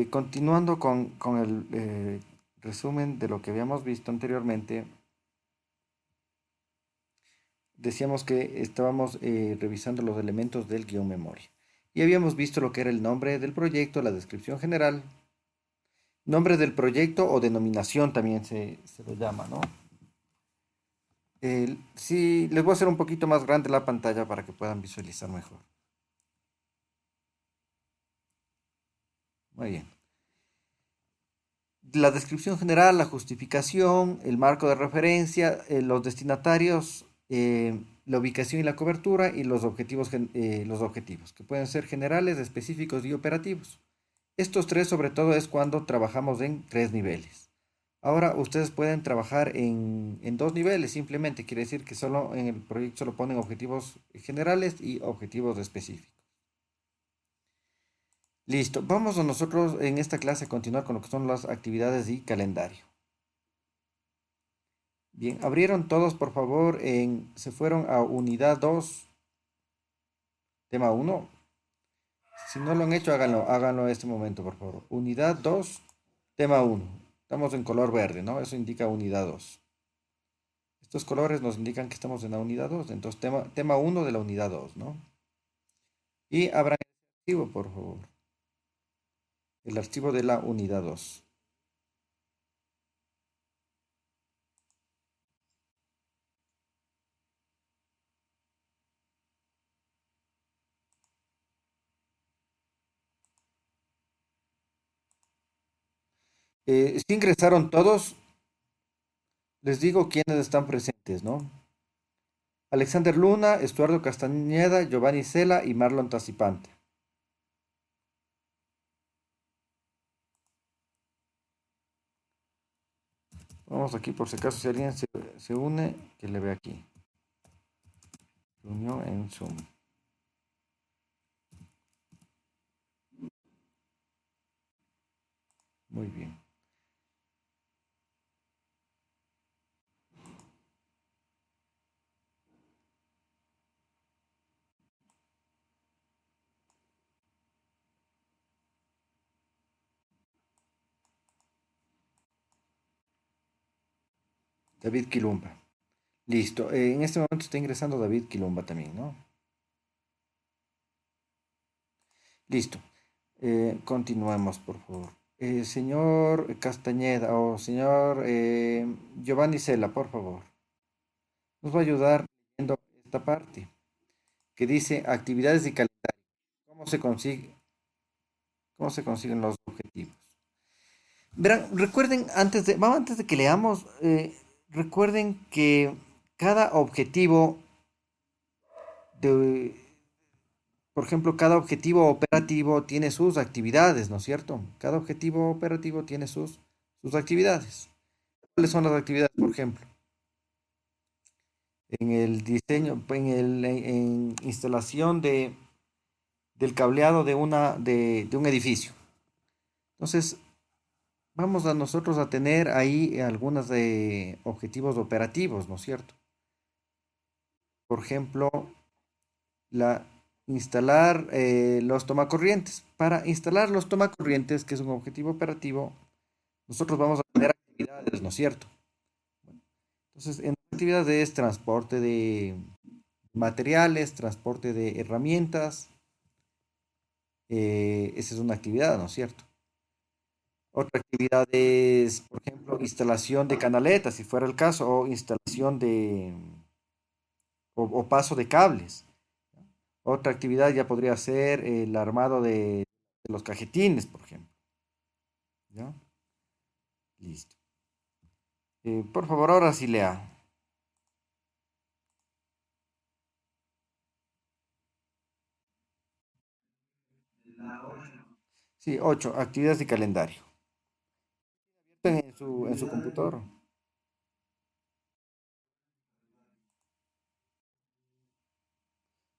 Continuando con el resumen de lo que habíamos visto anteriormente, decíamos que estábamos revisando los elementos del guión memoria. Y habíamos visto lo que era el nombre del proyecto, la descripción general, nombre del proyecto o denominación también se lo llama, ¿no? Sí, les voy a hacer un poquito más grande la pantalla para que puedan visualizar mejor. Muy bien. La descripción general, la justificación, el marco de referencia, los destinatarios, la ubicación y la cobertura y los objetivos, que pueden ser generales, específicos y operativos. Estos tres sobre todo es cuando trabajamos en tres niveles. Ahora ustedes pueden trabajar en dos niveles, simplemente quiere decir que solo en el proyecto solo ponen objetivos generales y objetivos específicos. Listo, vamos a nosotros en esta clase a continuar con lo que son las actividades y calendario. Bien, abrieron todos, por favor, se fueron a unidad 2, tema uno. Si no lo han hecho, háganlo en este momento, por favor. Unidad 2, tema uno. Estamos en color verde, ¿no? Eso indica unidad 2. Estos colores nos indican que estamos en la unidad 2. Entonces, tema 1 de la unidad 2, ¿no? Y abran el archivo, por favor. El archivo de la unidad 2. Si ingresaron todos, les digo quiénes están presentes, ¿no? Alexander Luna, Estuardo Castañeda, Giovanni Sela y Marlon Tacipante. Vamos aquí por si acaso si alguien se une, que le vea aquí. Reunión en Zoom. Muy bien. David Quilumba. Listo. En este momento está ingresando David Quilumba también, ¿no? Listo. Continuemos, por favor. Señor Castañeda o señor Giovanni Sela, por favor. Nos va a ayudar leyendo esta parte que dice actividades y calendario. ¿Cómo se consigue, cómo se consiguen los objetivos? Verán, recuerden, antes de que leamos, recuerden que cada objetivo de, por ejemplo, cada objetivo operativo tiene sus actividades, ¿no es cierto? Cada objetivo operativo tiene sus actividades. ¿Cuáles son las actividades, por ejemplo? En el diseño, en instalación del cableado de un edificio. Entonces, vamos a nosotros a tener ahí algunos de objetivos operativos, ¿no es cierto? Por ejemplo, la, instalar los tomacorrientes. Para instalar los tomacorrientes, que es un objetivo operativo, nosotros vamos a tener actividades, ¿no es cierto? Entonces, en actividades, transporte de materiales, transporte de herramientas, esa es una actividad, ¿no es cierto? Otra actividad es, por ejemplo, instalación de canaletas, si fuera el caso, o instalación o paso de cables. Otra actividad ya podría ser el armado de los cajetines, por ejemplo. ¿Ya? Listo. Por favor, ahora sí lea. Sí, 8, actividades de calendario. En su computador.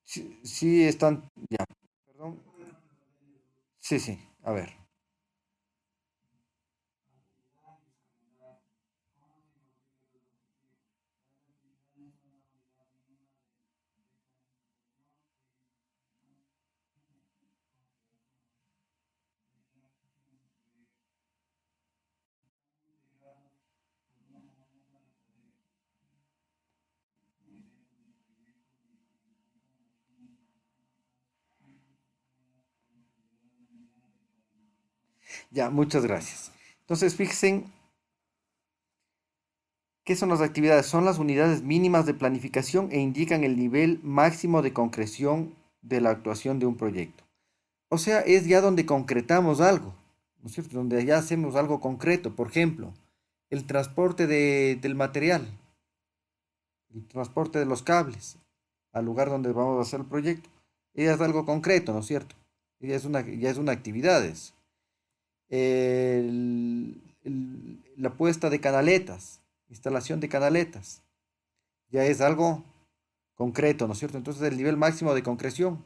Sí, sí están, ya, perdón. Sí, sí, a ver. Ya, muchas gracias. Entonces, fíjense, ¿qué son las actividades? Son las unidades mínimas de planificación e indican el nivel máximo de concreción de la actuación de un proyecto. O sea, es ya donde concretamos algo, ¿no es cierto? Donde ya hacemos algo concreto. Por ejemplo, el transporte del material, el transporte de los cables al lugar donde vamos a hacer el proyecto. Ya es algo concreto, ¿no es cierto? Ya es una actividad. La puesta de canaletas, instalación de canaletas, ya es algo concreto, ¿no es cierto? Entonces el nivel máximo de concreción,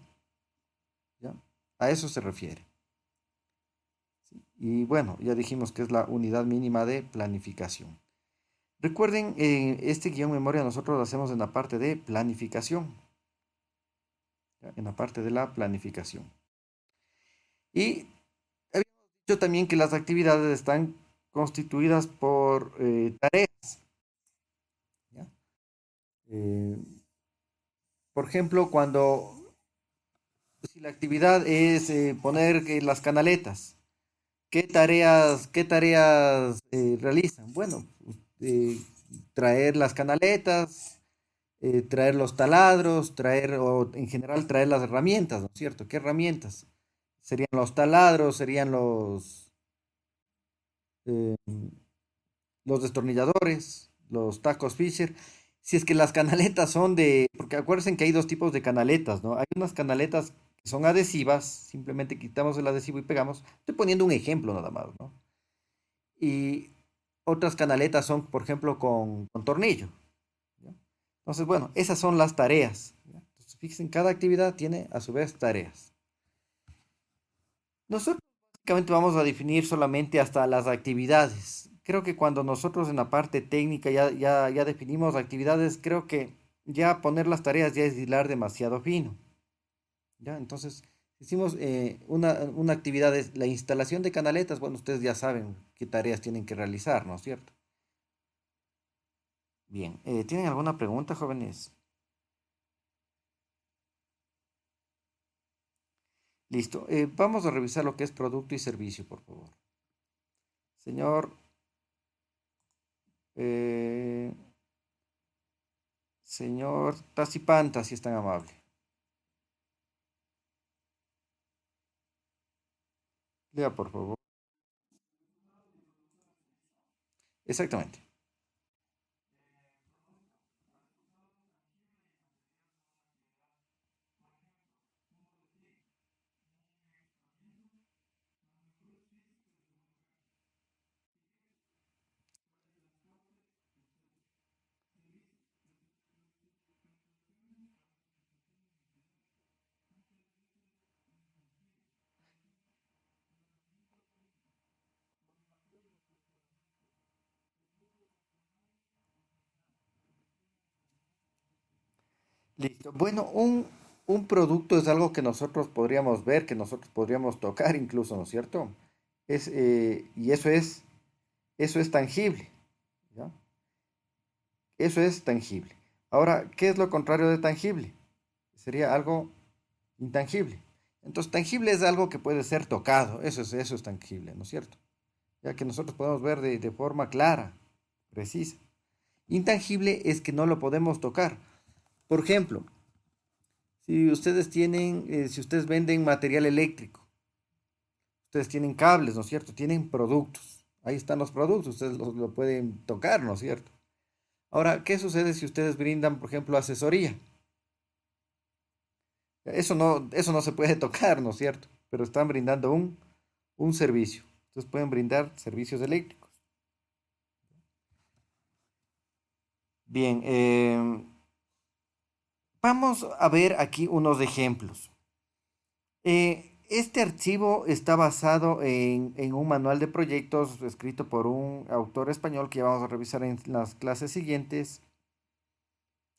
¿ya? A eso se refiere. Y bueno, ya dijimos que es la unidad mínima de planificación. Recuerden, este guión memoria nosotros lo hacemos en la parte de planificación, ¿ya? En la parte de la planificación. Y habíamos dicho también que las actividades están constituidas por tareas, ¿ya? Eh, por ejemplo, cuando si la actividad es poner las canaletas, qué tareas realizan? Bueno, eh, traer las canaletas, traer los taladros, traer, o en general traer las herramientas, ¿no es cierto? ¿Qué herramientas? Serían los taladros, serían eh, los destornilladores, los tacos Fisher. Si es que las canaletas son de, porque acuérdense que hay dos tipos de canaletas, ¿no? Hay unas canaletas que son adhesivas, simplemente quitamos el adhesivo y pegamos. Estoy poniendo un ejemplo nada más, ¿no? Y otras canaletas son, por ejemplo, con tornillo, ¿ya? Entonces, bueno, esas son las tareas, ¿ya? Entonces, fíjense, cada actividad tiene a su vez tareas. Nosotros básicamente vamos a definir solamente hasta las actividades. Creo que cuando nosotros en la parte técnica ya definimos actividades, creo que ya poner las tareas ya es hilar demasiado fino, ¿ya? Entonces, hicimos una actividad, es la instalación de canaletas. Bueno, ustedes ya saben qué tareas tienen que realizar, ¿no es cierto? Bien, ¿tienen alguna pregunta, jóvenes? Listo. Vamos a revisar lo que es producto y servicio, por favor. Señor, eh, señor Tacipanta, si es tan amable. Lea, por favor. Exactamente. Listo. Bueno, un producto es algo que nosotros podríamos ver, que nosotros podríamos tocar incluso, ¿no es cierto? Y eso es tangible, ¿ya? Eso es tangible. Ahora, ¿qué es lo contrario de tangible? Sería algo intangible. Entonces, tangible es algo que puede ser tocado, eso es tangible, ¿no es cierto? Ya que nosotros podemos ver de forma clara, precisa. Intangible es que no lo podemos tocar. Por ejemplo, si ustedes venden material eléctrico, ustedes tienen cables, ¿no es cierto? Tienen productos. Ahí están los productos, ustedes lo pueden tocar, ¿no es cierto? Ahora, ¿qué sucede si ustedes brindan, por ejemplo, asesoría? Eso no se puede tocar, ¿no es cierto? Pero están brindando un servicio. Entonces pueden brindar servicios eléctricos. Bien, vamos a ver aquí unos ejemplos. Este archivo está basado en un manual de proyectos escrito por un autor español que ya vamos a revisar en las clases siguientes.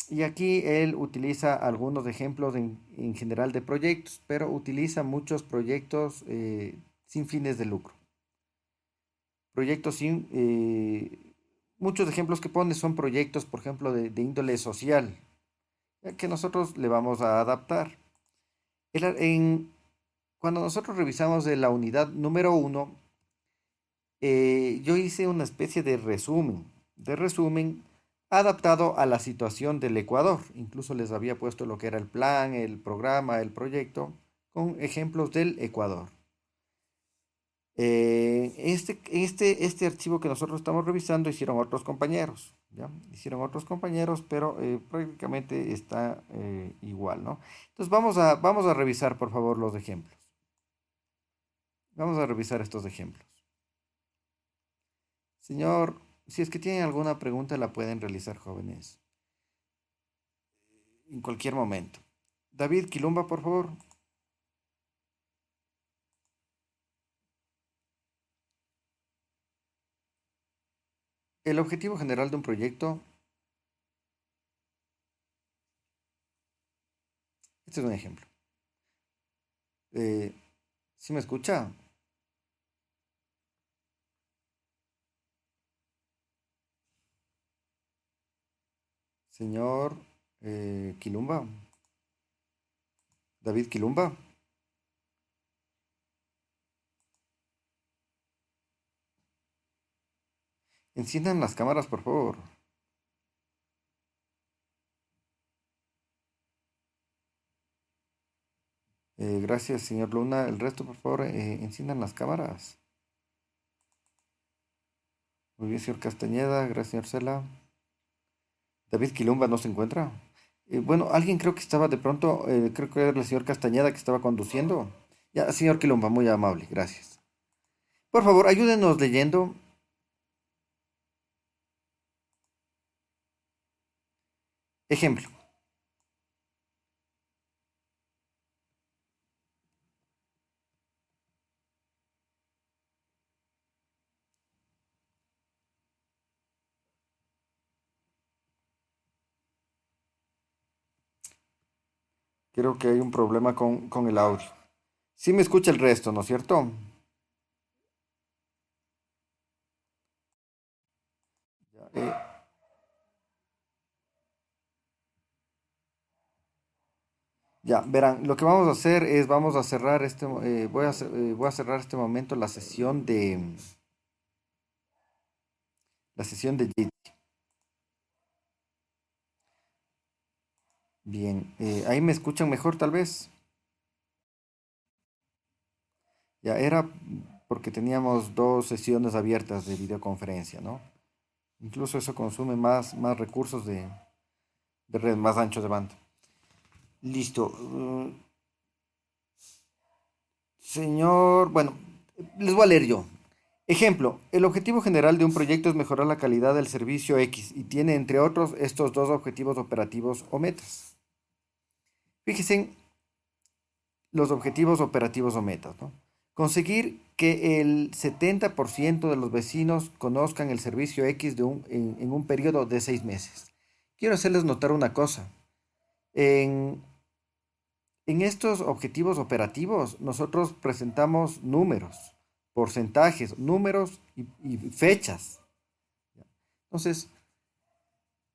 Y aquí él utiliza algunos ejemplos en general de proyectos, pero utiliza muchos proyectos sin fines de lucro. Proyectos sin... muchos ejemplos que pone son proyectos, por ejemplo, de índole social, ya que nosotros le vamos a adaptar. Cuando nosotros revisamos de la unidad número 1, yo hice una especie de resumen adaptado a la situación del Ecuador. Incluso les había puesto lo que era el plan, el programa, el proyecto, con ejemplos del Ecuador. Este archivo que nosotros estamos revisando hicieron otros compañeros, ¿ya? Hicieron otros compañeros, pero prácticamente está igual, ¿no? Entonces vamos a revisar, por favor, los ejemplos. Vamos a revisar estos ejemplos. Señor, si es que tienen alguna pregunta, la pueden realizar, jóvenes, en cualquier momento. David Quilumba, por favor. El objetivo general de un proyecto, este es un ejemplo. Eh, ¿Sí me escucha? Señor Quilumba, David Quilumba. Enciendan las cámaras, por favor. Gracias, señor Luna. El resto, por favor, enciendan las cámaras. Muy bien, señor Castañeda. Gracias, señor Cela. David Quilumba no se encuentra. Bueno, alguien creo que estaba de pronto, creo que era el señor Castañeda que estaba conduciendo. Ya, señor Quilumba, muy amable, gracias. Por favor, ayúdenos leyendo. Ejemplo. Creo que hay un problema con el audio. Sí me escucha el resto, ¿no es cierto? Ya, ya, verán, lo que vamos a hacer es, vamos a cerrar voy a cerrar este momento la sesión de Jitsi. Bien, ahí me escuchan mejor tal vez. Ya era porque teníamos dos sesiones abiertas de videoconferencia, ¿no? Incluso eso consume más recursos de red, más ancho de banda. Listo. Señor, bueno, les voy a leer yo. Ejemplo, el objetivo general de un proyecto es mejorar la calidad del servicio X y tiene, entre otros, estos dos objetivos operativos o metas. Fíjense los objetivos operativos o metas, ¿no? Conseguir que el 70% de los vecinos conozcan el servicio X en un periodo de 6 meses. Quiero hacerles notar una cosa. En, en estos objetivos operativos, nosotros presentamos números, porcentajes, números y fechas. Entonces,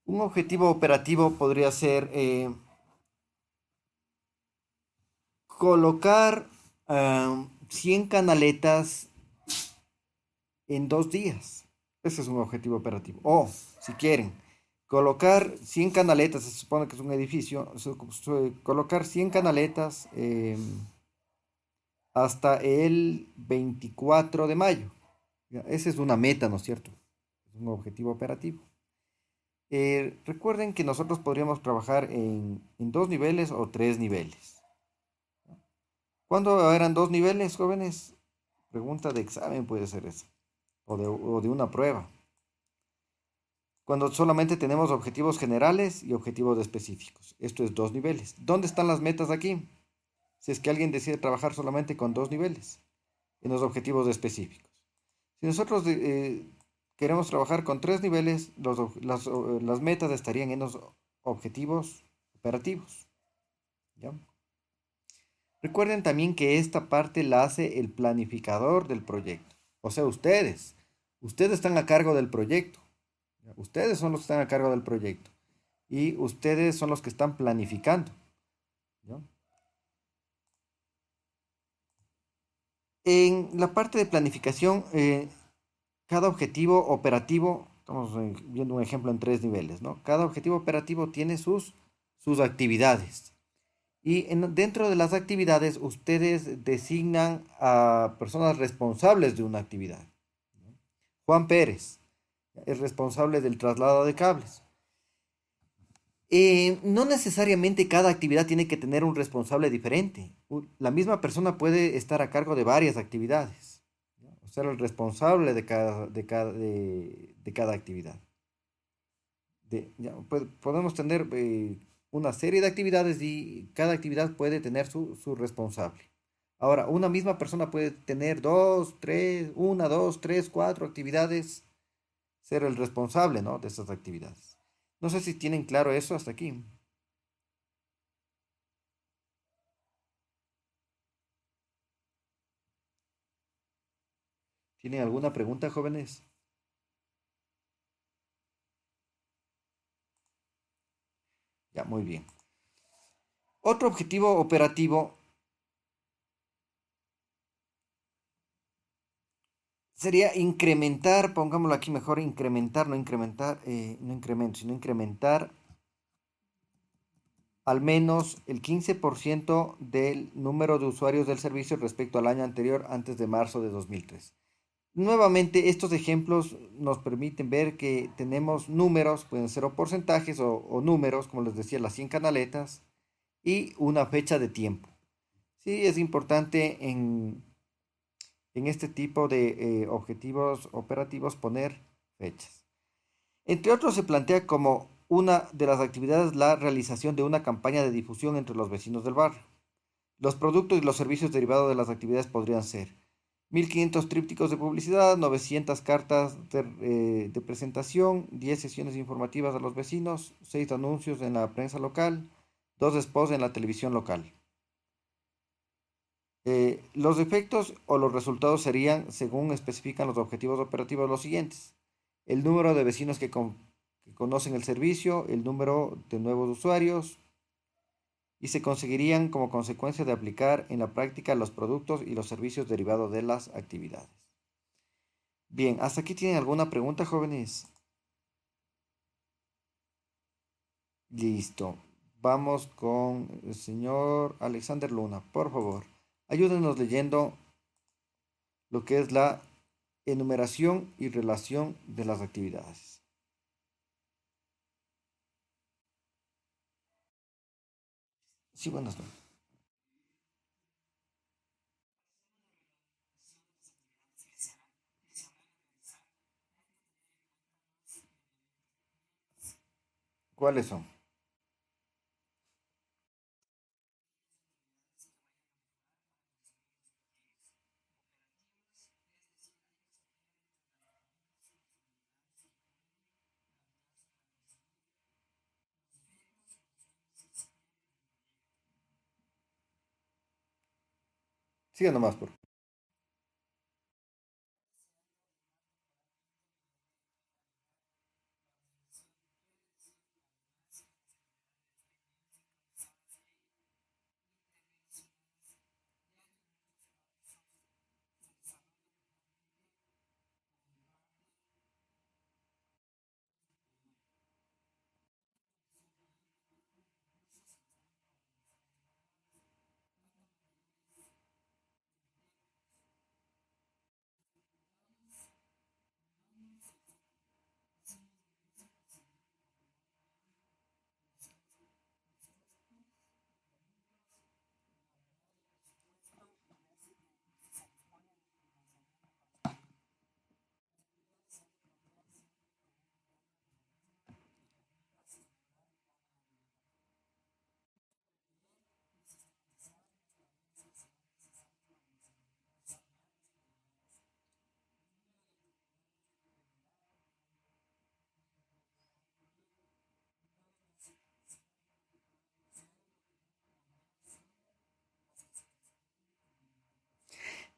un objetivo operativo podría ser colocar 100 canaletas en 2 días. Ese es un objetivo operativo. O, si quieren, colocar 100 canaletas, se supone que es un edificio, colocar 100 canaletas hasta el 24 de mayo. Ya, esa es una meta, ¿no es cierto? Es un objetivo operativo. Recuerden que nosotros podríamos trabajar en 2 niveles o 3 niveles. ¿Cuándo eran 2 niveles, jóvenes? Pregunta de examen puede ser esa, o de una prueba. Cuando solamente tenemos objetivos generales y objetivos específicos. Esto es 2 niveles. ¿Dónde están las metas aquí? Si es que alguien decide trabajar solamente con 2 niveles, en los objetivos específicos. Si nosotros queremos trabajar con 3 niveles, las metas estarían en los objetivos operativos. ¿Ya? Recuerden también que esta parte la hace el planificador del proyecto. O sea, ustedes. Ustedes están a cargo del proyecto. ¿Ya? Ustedes son los que están a cargo del proyecto. Y ustedes son los que están planificando. ¿Ya? En la parte de planificación, cada objetivo operativo, estamos viendo un ejemplo en tres niveles, ¿no? Cada objetivo operativo tiene sus actividades. Y dentro de las actividades, ustedes designan a personas responsables de una actividad. Juan Pérez es responsable del traslado de cables. No necesariamente cada actividad tiene que tener un responsable diferente. La misma persona puede estar a cargo de varias actividades, ¿no? O ser el responsable de cada actividad. Podemos tener una serie de actividades y cada actividad puede tener su responsable. Ahora, una misma persona puede tener dos, tres, cuatro actividades, ser el responsable, ¿no? De esas actividades. No sé si tienen claro eso hasta aquí. ¿Tienen alguna pregunta, jóvenes? Ya, muy bien. Otro objetivo operativo sería incrementar, pongámoslo aquí mejor, incrementar, no incrementar, no incremento, sino incrementar al menos el 15% del número de usuarios del servicio respecto al año anterior, antes de marzo de 2003. Nuevamente, estos ejemplos nos permiten ver que tenemos números, pueden ser o porcentajes o números, como les decía, las 100 canaletas, y una fecha de tiempo. Sí, es importante en este tipo de objetivos operativos poner fechas. Entre otros, se plantea como una de las actividades la realización de una campaña de difusión entre los vecinos del barrio. Los productos y los servicios derivados de las actividades podrían ser 1500 trípticos de publicidad, 900 cartas de presentación, 10 sesiones informativas a los vecinos, 6 anuncios en la prensa local, 2 spots en la televisión local. Los efectos o los resultados serían, según especifican los objetivos operativos, los siguientes: el número de vecinos que conocen el servicio, el número de nuevos usuarios, y se conseguirían como consecuencia de aplicar en la práctica los productos y los servicios derivados de las actividades. Bien, ¿hasta aquí tienen alguna pregunta, jóvenes? Listo. Vamos con el señor Alexander Luna. Por favor, ayúdenos leyendo lo que es la enumeración y relación de las actividades. Sí, buenas noches. ¿Cuáles son? Sigan nomás, por favor.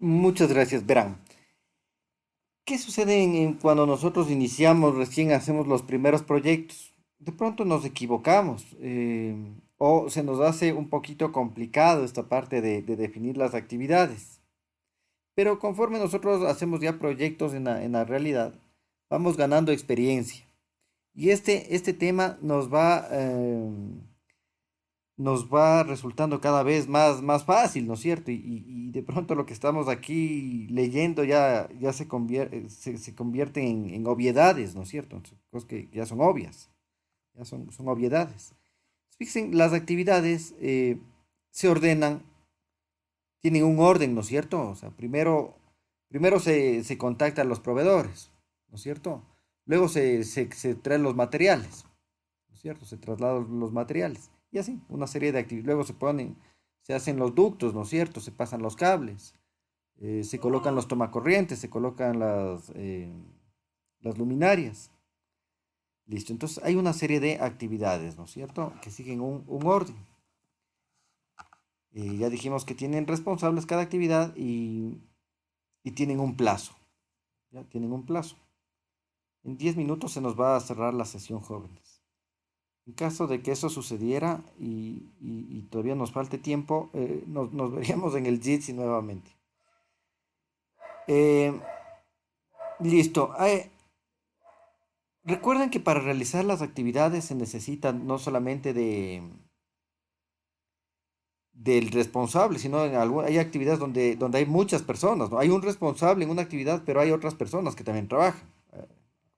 Muchas gracias. Verán, ¿qué sucede cuando nosotros iniciamos, recién hacemos los primeros proyectos? De pronto nos equivocamos o se nos hace un poquito complicado esta parte de definir las actividades. pero conforme nosotros hacemos ya proyectos en la realidad, vamos ganando experiencia. Y este tema nos va resultando cada vez más fácil, ¿no es cierto? Y de pronto lo que estamos aquí leyendo ya se convierte en obviedades, ¿no es cierto? Entonces, cosas que ya son obvias, son obviedades. Fíjense, las actividades se ordenan, tienen un orden, ¿no es cierto? O sea, primero se contactan los proveedores, ¿no es cierto? Luego se traen los materiales, ¿no es cierto? Se trasladan los materiales. Y así, una serie de actividades. Luego se hacen los ductos, ¿no es cierto? Se pasan los cables, se colocan los tomacorrientes, se colocan las luminarias. Listo. Entonces hay una serie de actividades, ¿no es cierto? Que siguen un orden. Ya dijimos que tienen responsables cada actividad y tienen un plazo. Ya tienen un plazo. En 10 minutos se nos va a cerrar la sesión, jóvenes. En caso de que eso sucediera y todavía nos falte tiempo, nos veríamos en el Jitsi nuevamente. Eh, listo. Recuerden que para realizar las actividades se necesita no solamente del responsable, sino hay actividades donde hay muchas personas, ¿no? Hay un responsable en una actividad, pero hay otras personas que también trabajan.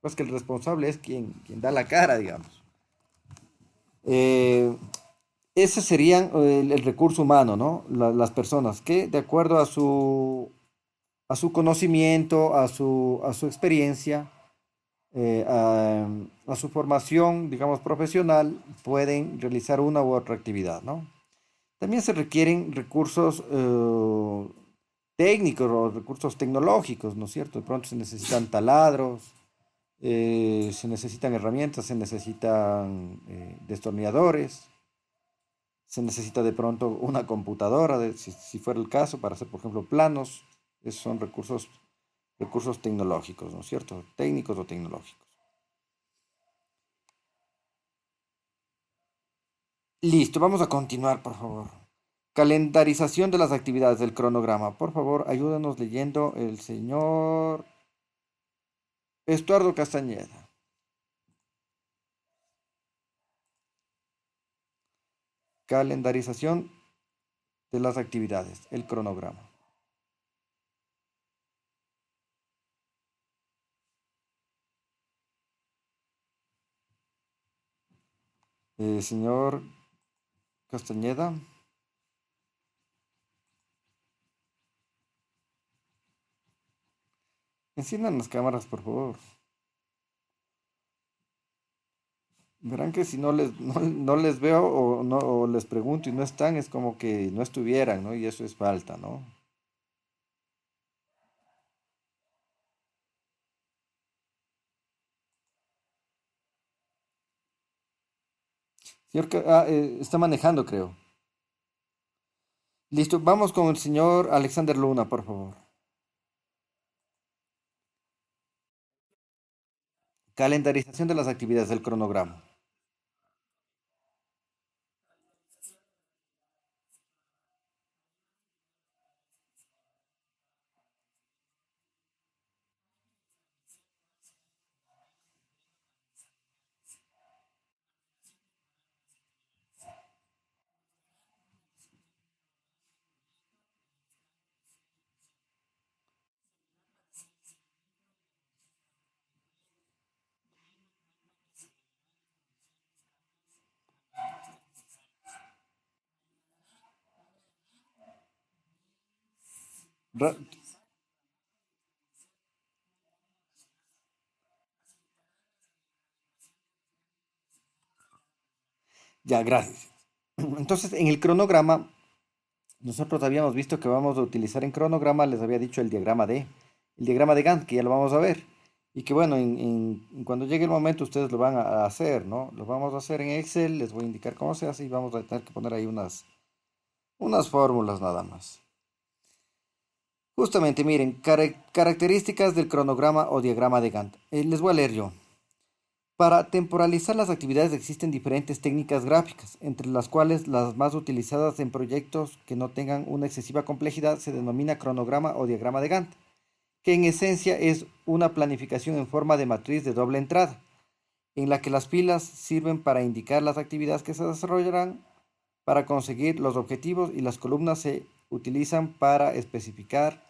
Pues que el responsable es quien da la cara, digamos. Eh, Ese serían el recurso humano, ¿no? Las personas que, de acuerdo a su conocimiento, a su experiencia, a su formación, digamos, profesional, pueden realizar una u otra actividad, ¿no? También se requieren recursos técnicos o recursos tecnológicos, ¿no es cierto? De pronto se necesitan taladros, se necesitan herramientas, se necesitan destornilladores, se necesita de pronto una computadora, si fuera el caso, para hacer, por ejemplo, planos. Esos son recursos tecnológicos, ¿no es cierto? Técnicos o tecnológicos. Listo, vamos a continuar, por favor. Calendarización de las actividades del cronograma. Por favor, ayúdanos leyendo el señor Estuardo Castañeda. Calendarización de las actividades, el cronograma. Señor Castañeda, enciendan las cámaras, por favor. Verán que si no les veo o les pregunto y no están, es como que no estuvieran, ¿no? Y eso es falta, ¿no? Señor, está manejando, creo. Listo, vamos con el señor Alexander Luna, por favor. Calendarización de las actividades del cronograma. Ra- ya, gracias. Entonces, en el cronograma, nosotros habíamos visto que vamos a utilizar en cronograma, les había dicho el diagrama de Gantt, que ya lo vamos a ver. Y que bueno, cuando llegue el momento ustedes lo van a hacer, ¿no? Lo vamos a hacer en Excel, les voy a indicar cómo se hace y vamos a tener que poner ahí unas fórmulas nada más. Justamente, miren, características del cronograma o diagrama de Gantt. Les voy a leer yo. Para temporalizar las actividades existen diferentes técnicas gráficas, entre las cuales las más utilizadas en proyectos que no tengan una excesiva complejidad se denomina cronograma o diagrama de Gantt, que en esencia es una planificación en forma de matriz de doble entrada, en la que las filas sirven para indicar las actividades que se desarrollarán para conseguir los objetivos y las columnas se utilizan para especificar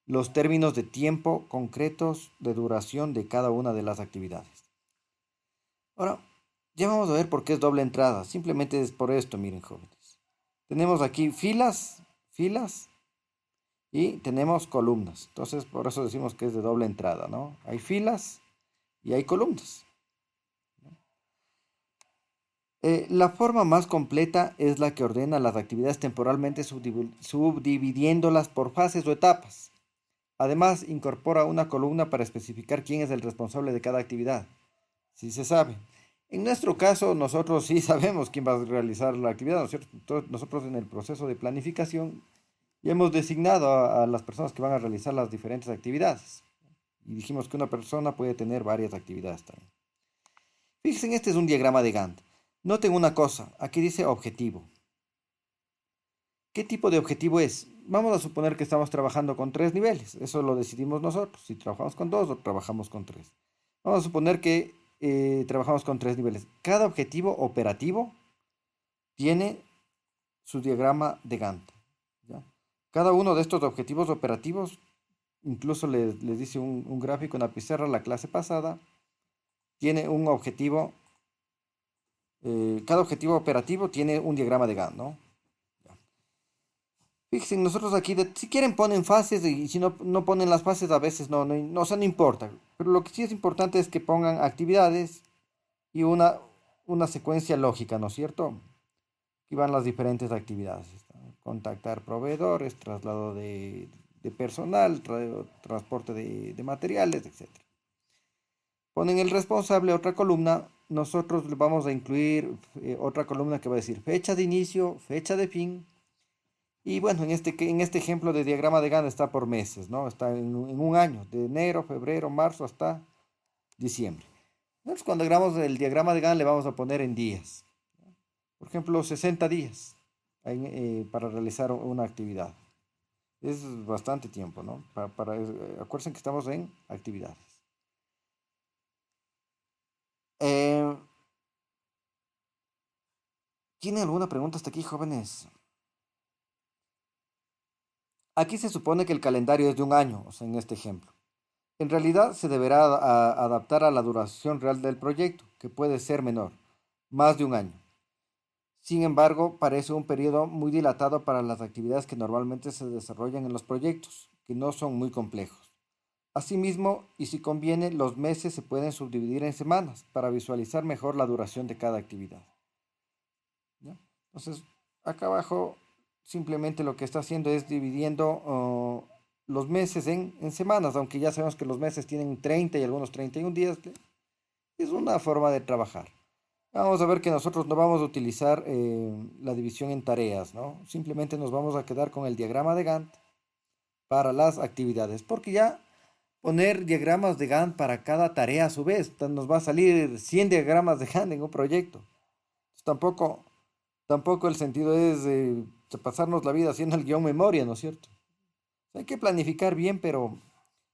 los términos de tiempo concretos de duración de cada una de las actividades. Ahora, ya vamos a ver por qué es doble entrada. Simplemente es por esto, miren, jóvenes. Tenemos aquí filas y tenemos columnas. Entonces, por eso decimos que es de doble entrada, ¿no? Hay filas y hay columnas. La forma más completa es la que ordena las actividades temporalmente subdividiéndolas por fases o etapas. Además, incorpora una columna para especificar quién es el responsable de cada actividad. Si se sabe. En nuestro caso, nosotros sí sabemos quién va a realizar la actividad, ¿no es cierto? Entonces, nosotros en el proceso de planificación ya hemos designado a las personas que van a realizar las diferentes actividades. Y dijimos que una persona puede tener varias actividades también. Fíjense, este es un diagrama de Gantt. Noten una cosa, aquí dice objetivo. ¿Qué tipo de objetivo es? Vamos a suponer que estamos trabajando con 3 niveles. Eso lo decidimos nosotros. Si trabajamos con 2 o trabajamos con 3. Vamos a suponer que trabajamos con 3 niveles. Cada objetivo operativo tiene su diagrama de Gantt. ¿Ya? Cada uno de estos objetivos operativos, incluso les dice un gráfico en la pizarra la clase pasada, tiene un objetivo, cada objetivo operativo tiene un diagrama de Gantt, ¿no? Fíjense, nosotros aquí, si quieren ponen fases y si no, no ponen las fases a veces no, o sea, no importa. Pero lo que sí es importante es que pongan actividades y una secuencia lógica, ¿no es cierto? Aquí van las diferentes actividades. Contactar proveedores, traslado de personal, transporte de materiales, etcétera. Ponen el responsable, otra columna. Nosotros le vamos a incluir otra columna que va a decir fecha de inicio, fecha de fin. Y bueno, en este ejemplo de diagrama de Gantt está por meses, ¿no? Está en un año, de enero, febrero, marzo hasta diciembre. Nosotros cuando hagamos el diagrama de Gantt le vamos a poner en días. Por ejemplo, 60 días para realizar una actividad. Es bastante tiempo, ¿no? Acuérdense que estamos en actividades. Eh, ¿Tienen alguna pregunta hasta aquí, jóvenes? Aquí se supone que el calendario es de un año, o sea, en este ejemplo. En realidad se deberá adaptar a la duración real del proyecto, que puede ser menor, más de un año. Sin embargo, parece un periodo muy dilatado para las actividades que normalmente se desarrollan en los proyectos, que no son muy complejos. Asimismo, y si conviene, los meses se pueden subdividir en semanas para visualizar mejor la duración de cada actividad. ¿Ya? Entonces, acá abajo simplemente lo que está haciendo es dividiendo los meses en semanas, aunque ya sabemos que los meses tienen 30 y algunos 31 días. Es una forma de trabajar. Vamos a ver que nosotros no vamos a utilizar la división en tareas, ¿no? Simplemente nos vamos a quedar con el diagrama de Gantt para las actividades, porque ya poner diagramas de Gantt para cada tarea a su vez, nos va a salir 100 diagramas de Gantt en un proyecto. Tampoco el sentido es pasarnos la vida haciendo el guión memoria, ¿no es cierto? Hay que planificar bien, pero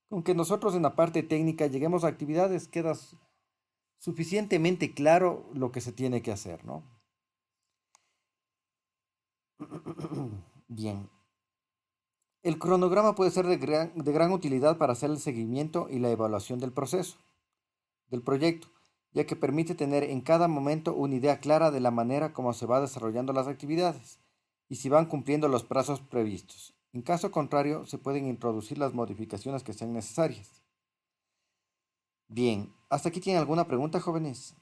con que nosotros en la parte técnica lleguemos a actividades, queda suficientemente claro lo que se tiene que hacer, ¿no? Bien. El cronograma puede ser de gran utilidad para hacer el seguimiento y la evaluación del proceso, del proyecto, ya que permite tener en cada momento una idea clara de la manera como se va desarrollando las actividades y si van cumpliendo los plazos previstos. En caso contrario, se pueden introducir las modificaciones que sean necesarias. Bien, ¿hasta aquí tienen alguna pregunta, jóvenes?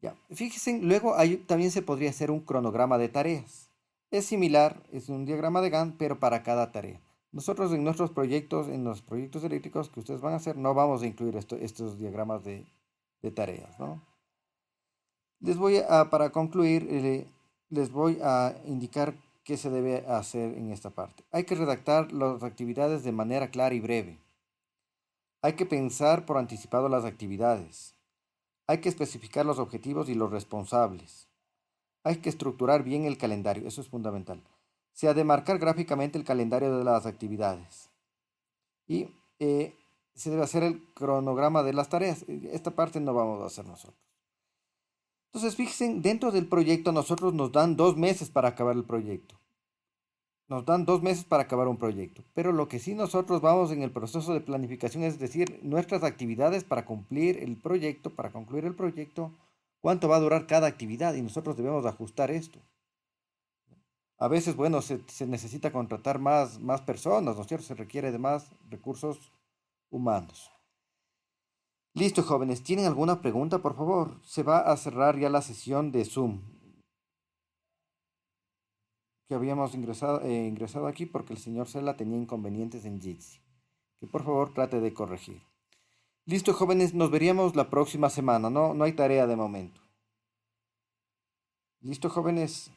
Ya, fíjense, luego también se podría hacer un cronograma de tareas. Es similar, es un diagrama de Gantt, pero para cada tarea. Nosotros en nuestros proyectos, en los proyectos eléctricos que ustedes van a hacer, no vamos a incluir estos diagramas de tareas, ¿no? Para concluir, les voy a indicar qué se debe hacer en esta parte. Hay que redactar las actividades de manera clara y breve. Hay que pensar por anticipado las actividades. Hay que especificar los objetivos y los responsables. Hay que estructurar bien el calendario, eso es fundamental. Se ha de marcar gráficamente el calendario de las actividades. Y se debe hacer el cronograma de las tareas. Esta parte no vamos a hacer nosotros. Entonces, fíjense, dentro del proyecto nosotros nos dan 2 meses para acabar el proyecto. Nos dan 2 meses para acabar un proyecto. Pero lo que sí nosotros vamos en el proceso de planificación es decir, nuestras actividades para cumplir el proyecto, para concluir el proyecto, cuánto va a durar cada actividad y nosotros debemos ajustar esto. A veces, bueno, se necesita contratar más personas, ¿no es cierto? Se requiere de más recursos humanos. Listo, jóvenes. ¿Tienen alguna pregunta, por favor? Se va a cerrar ya la sesión de Zoom que habíamos ingresado aquí porque el señor Cela tenía inconvenientes en Jitsi. Que por favor trate de corregir. Listo, jóvenes. Nos veríamos la próxima semana. No hay tarea de momento. Listo, jóvenes.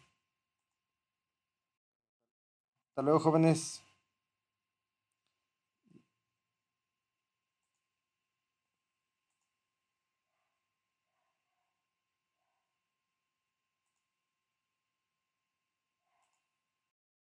Hasta luego, jóvenes.